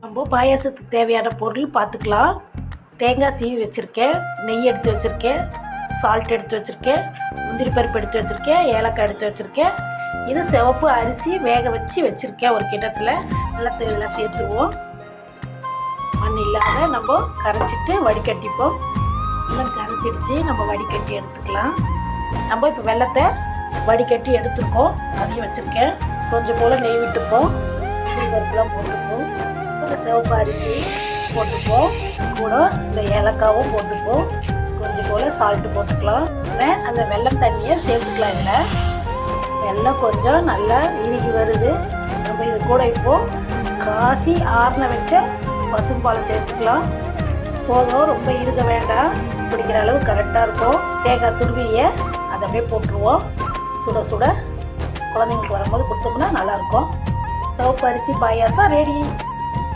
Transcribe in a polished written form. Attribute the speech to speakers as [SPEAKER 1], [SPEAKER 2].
[SPEAKER 1] நம்ம பாயாசத்துக்கு தேவையான பொருள் பார்த்துக்கலாம். தேங்காய் சீவி வச்சுருக்கேன், நெய் எடுத்து வச்சுருக்கேன், சால்ட் எடுத்து வச்சுருக்கேன், முந்திரி பருப்பு எடுத்து வச்சுருக்கேன், ஏலக்காய் எடுத்து வச்சுருக்கேன். இது சிவப்பு அரிசி வேக வச்சுருக்கேன் ஒரு கிண்ணத்தில். வெள்ளத்தை சேர்த்துவோம். மண் இல்லாத நம்ம கரைச்சிட்டு வடிகட்டிப்போம். எல்லாம் கரைச்சிடுச்சு, நம்ம வடிகட்டி எடுத்துக்கலாம். நம்ம இப்போ வெள்ளத்தை வடிகட்டி எடுத்துருக்கோம், அதையும் வச்சுருக்கேன். கொஞ்சம் போல் நெய் விட்டுப்போம், பருப்புலாம் போட்டுப்போம், இந்த சிவப்பு அரிசி போட்டுப்போம், கூட இந்த ஏலக்காவும் போட்டுப்போம், கொஞ்சம் போல் சால்ட்டு போட்டுக்கலாம். அந்த வெல்லம் தண்ணியை சேர்த்துக்கலாம். இதில் வெல்லம் கொஞ்சம் நல்லா இறுகி வருது. நம்ம இது கூட இப்போது காசி ஆறின வச்ச பசும்பாலை சேர்த்துக்கலாம். போதும், ரொம்ப இருக்க வேண்டாம், பிடிக்கிற அளவு கரெக்டாக இருக்கும். தேங்காய் துருவியை அதை அப்படியே போட்டுருவோம். சுட சுட குழந்தைங்களுக்கு வரும்போது கொடுத்தோம்னா நல்லாயிருக்கும். சிவப்பு அரிசி பாயாசம் ரெடி.